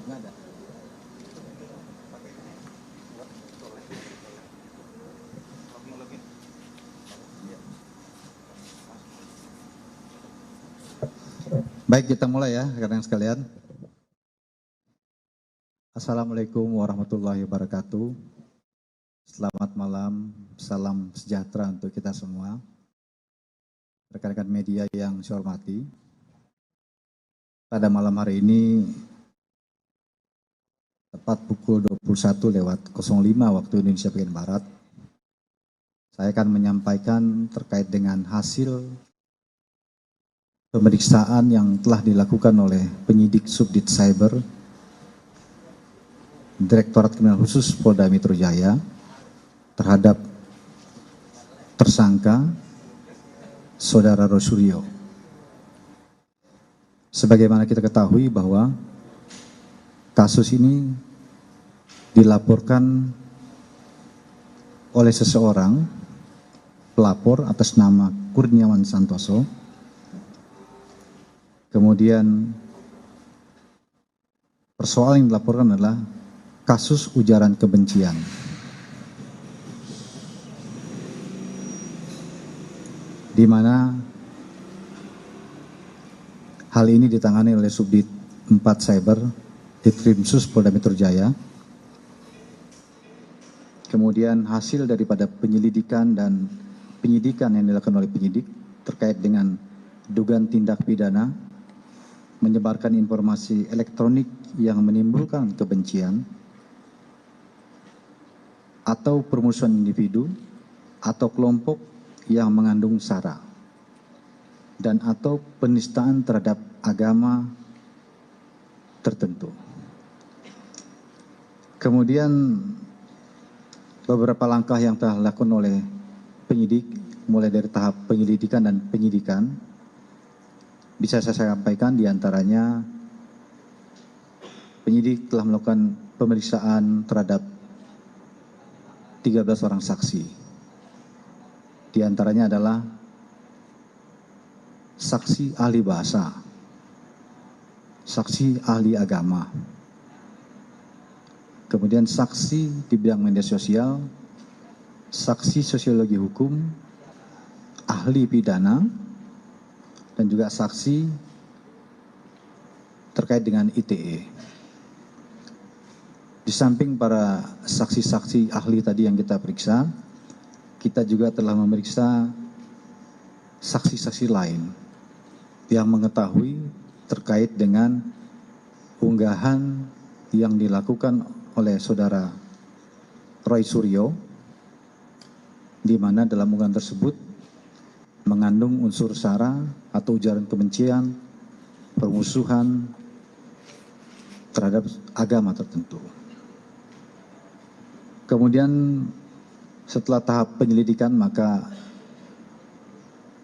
Nggak ada. Baik, kita mulai ya, rekan-rekan sekalian. Assalamualaikum warahmatullahi wabarakatuh. Selamat malam, salam sejahtera untuk kita semua. Rekan-rekan media yang saya hormati. Pada malam hari ini, tepat pukul 21:05 waktu Indonesia bagian Barat, saya akan menyampaikan terkait dengan hasil pemeriksaan yang telah dilakukan oleh penyidik Subdit Cyber Direktorat Kriminal Khusus Polda Metro Jaya terhadap tersangka Saudara Rosuryo. Sebagaimana kita ketahui bahwa kasus ini dilaporkan oleh seseorang pelapor atas nama Kurniawan Santoso. Kemudian persoalan yang dilaporkan adalah kasus ujaran kebencian. Di mana hal ini ditangani oleh Subdit 4 Cyber Ditkrimsus Polda Metro Jaya. Kemudian hasil daripada penyelidikan dan penyidikan yang dilakukan oleh penyidik terkait dengan dugaan tindak pidana menyebarkan informasi elektronik yang menimbulkan kebencian atau permusuhan individu atau kelompok yang mengandung sara dan atau penistaan terhadap agama tertentu. Kemudian beberapa langkah yang telah dilakukan oleh penyidik mulai dari tahap penyelidikan dan penyidikan bisa saya sampaikan, diantaranya penyidik telah melakukan pemeriksaan terhadap 13 orang saksi. Di antaranya adalah saksi ahli bahasa, saksi ahli agama, kemudian saksi di bidang media sosial, saksi sosiologi hukum, ahli pidana, dan juga saksi terkait dengan ITE. Di samping para saksi-saksi ahli tadi yang kita periksa, kita juga telah memeriksa saksi-saksi lain yang mengetahui terkait dengan unggahan yang dilakukan oleh saudara Roy Suryo, di mana dalam unggahan tersebut mengandung unsur sara atau ujaran kebencian, permusuhan terhadap agama tertentu. Kemudian setelah tahap penyelidikan, maka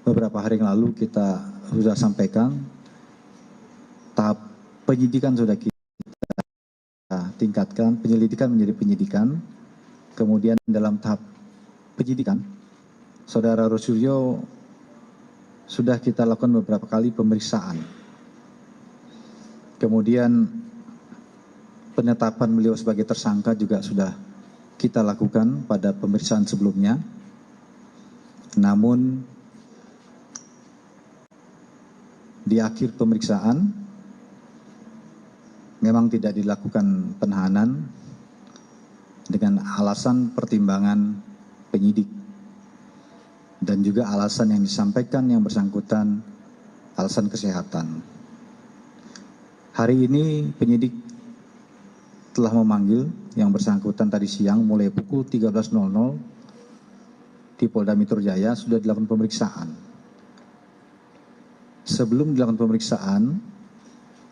beberapa hari yang lalu kita sudah sampaikan tahap penyidikan sudah kita tingkatkan, penyelidikan menjadi penyidikan. Kemudian dalam tahap penyidikan, saudara Rosuryo sudah kita lakukan beberapa kali pemeriksaan. Kemudian penetapan beliau sebagai tersangka juga sudah kita lakukan pada pemeriksaan sebelumnya. Namun di akhir pemeriksaan memang tidak dilakukan penahanan dengan alasan pertimbangan penyidik dan juga alasan yang disampaikan yang bersangkutan alasan kesehatan. Hari ini penyidik telah memanggil yang bersangkutan tadi siang mulai pukul 13.00 di Polda Metro Jaya sudah dilakukan pemeriksaan. Sebelum dilakukan pemeriksaan,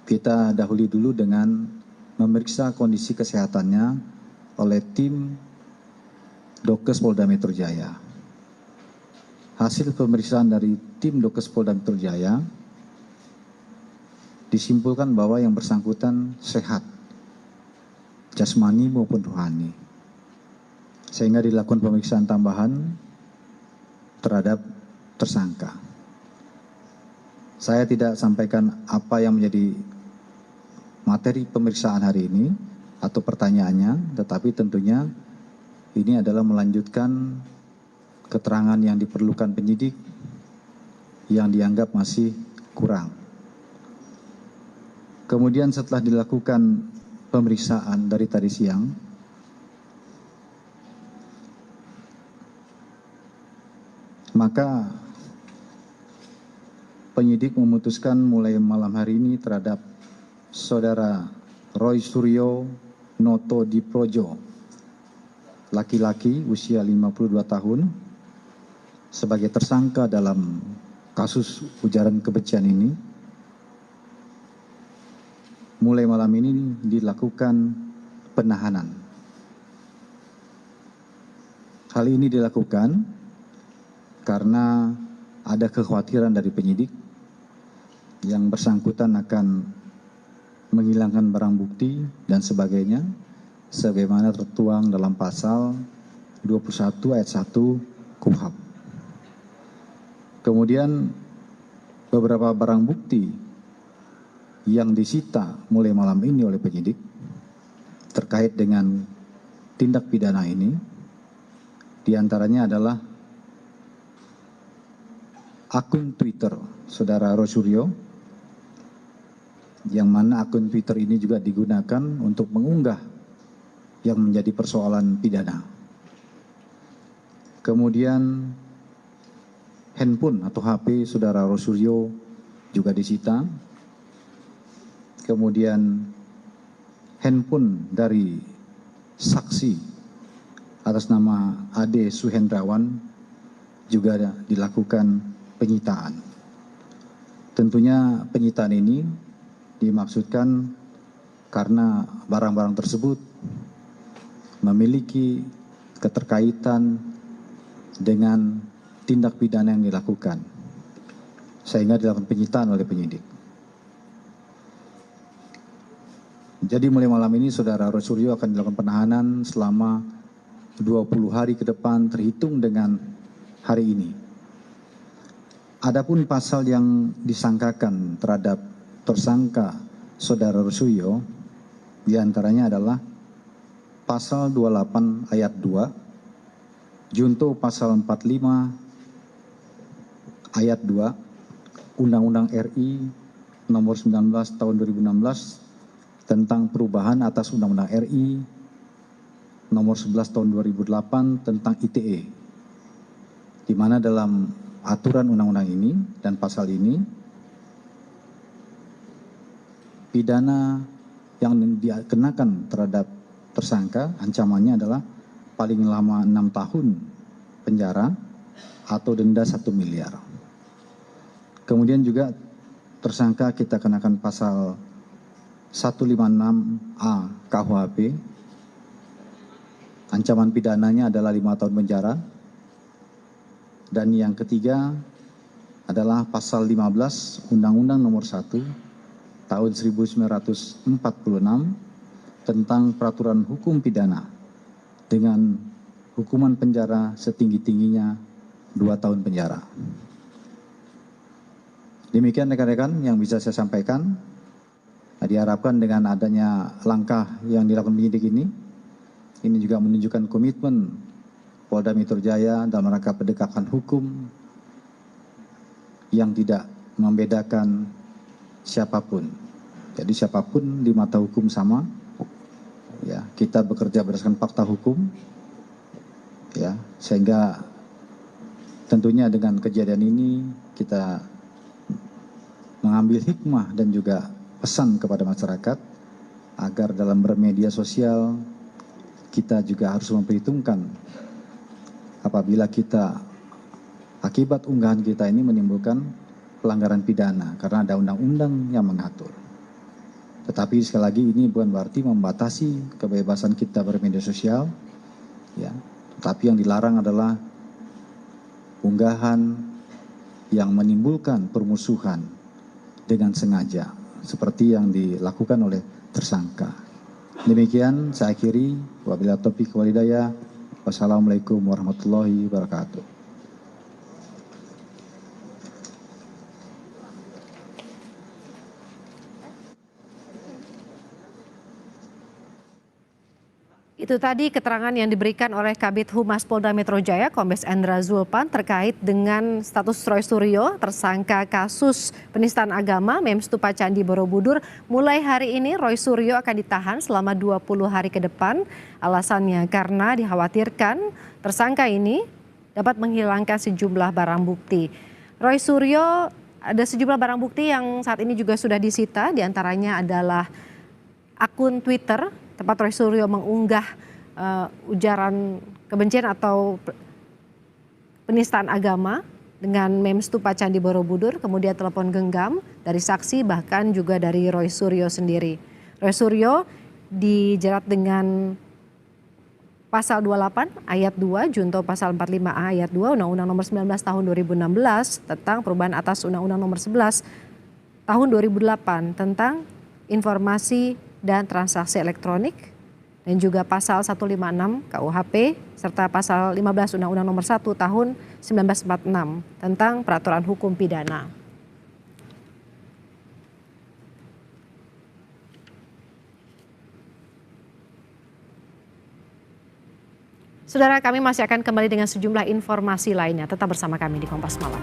kita dahului dulu dengan memeriksa kondisi kesehatannya oleh tim Dokes Polda Metro Jaya. Hasil pemeriksaan dari tim Dokes Polda Metro Jaya disimpulkan bahwa yang bersangkutan sehat, jasmani maupun rohani, sehingga dilakukan pemeriksaan tambahan terhadap tersangka. Saya tidak sampaikan apa yang menjadi materi pemeriksaan hari ini atau pertanyaannya, tetapi tentunya ini adalah melanjutkan keterangan yang diperlukan penyidik yang dianggap masih kurang. Kemudian setelah dilakukan pemeriksaan dari tadi siang, maka penyidik memutuskan mulai malam hari ini terhadap Saudara Roy Suryo Noto Diprojo, laki-laki usia 52 tahun, sebagai tersangka dalam kasus ujaran kebencian ini. Mulai malam ini dilakukan penahanan. Hal ini dilakukan karena ada kekhawatiran dari penyidik yang bersangkutan akan menghilangkan barang bukti dan sebagainya, sebagaimana tertuang dalam pasal 21 ayat 1 KUHP. Kemudian beberapa barang bukti yang disita mulai malam ini oleh penyidik terkait dengan tindak pidana ini, diantaranya adalah akun Twitter Saudara Roy Suryo, yang mana akun Twitter ini juga digunakan untuk mengunggah yang menjadi persoalan pidana. Kemudian handphone atau HP Saudara Roy Suryo juga disita. Kemudian handphone dari saksi atas nama Ade Suhendrawan juga dilakukan penyitaan. Tentunya penyitaan ini dimaksudkan karena barang-barang tersebut memiliki keterkaitan dengan tindak pidana yang dilakukan, sehingga dilakukan penyitaan oleh penyidik. Jadi mulai malam ini Saudara Roy Suryo akan dilakukan penahanan selama 20 hari ke depan terhitung dengan hari ini. Adapun pasal yang disangkakan terhadap tersangka Saudara Roy Suryo diantaranya adalah pasal 28 ayat 2, junto pasal 45 ayat 2 Undang-Undang RI nomor 19 tahun 2016 tentang perubahan atas Undang-Undang RI nomor 11 tahun 2008 tentang ITE, di mana dalam aturan undang-undang ini dan pasal ini, pidana yang dikenakan terhadap tersangka ancamannya adalah paling lama 6 tahun penjara atau denda 1 miliar. Kemudian juga tersangka kita kenakan pasal 156A KUHP, ancaman pidananya adalah 5 tahun penjara. Dan yang ketiga adalah pasal 15 Undang-Undang nomor 1 tahun 1946 tentang peraturan hukum pidana dengan hukuman penjara setinggi-tingginya 2 tahun penjara. Demikian rekan-rekan yang bisa saya sampaikan. Diharapkan dengan adanya langkah yang dilakukan penyidik ini juga menunjukkan komitmen Polda Metro Jaya dalam rangka penegakan hukum yang tidak membedakan siapapun. Jadi siapapun di mata hukum sama. Ya, kita bekerja berdasarkan fakta hukum. Ya, sehingga tentunya dengan kejadian ini kita mengambil hikmah dan juga pesan kepada masyarakat agar dalam bermedia sosial kita juga harus memperhitungkan apabila kita akibat unggahan kita ini menimbulkan pelanggaran pidana karena ada undang-undang yang mengatur. Tetapi sekali lagi ini bukan berarti membatasi kebebasan kita bermedia sosial, ya. Tetapi yang dilarang adalah unggahan yang menimbulkan permusuhan dengan sengaja, seperti yang dilakukan oleh tersangka. Demikian saya akhiri. Wabillahi taufiq wal hidayah. Wassalamualaikum warahmatullahi wabarakatuh. Itu tadi keterangan yang diberikan oleh Kabid Humas Polda Metro Jaya, Kombes Endra Zulpan, terkait dengan status Roy Suryo, tersangka kasus penistaan agama Mem Stupa Candi Borobudur. Mulai hari ini Roy Suryo akan ditahan selama 20 hari ke depan. Alasannya karena dikhawatirkan tersangka ini dapat menghilangkan sejumlah barang bukti. Roy Suryo, ada sejumlah barang bukti yang saat ini juga sudah disita, diantaranya adalah akun Twitter tempat Roy Suryo mengunggah ujaran kebencian atau penistaan agama dengan Mem Stupa Candi Borobudur, kemudian telepon genggam dari saksi, bahkan juga dari Roy Suryo sendiri. Roy Suryo dijerat dengan Pasal 28 ayat 2, junto pasal 45A ayat 2 Undang-Undang nomor 19 tahun 2016 tentang perubahan atas Undang-Undang nomor 11 tahun 2008 tentang informasi dan transaksi elektronik, dan juga pasal 156 KUHP serta pasal 15 Undang-Undang nomor 1 tahun 1946 tentang peraturan hukum pidana. Saudara, kami masih akan kembali dengan sejumlah informasi lainnya. Tetap bersama kami di Kompas Malam.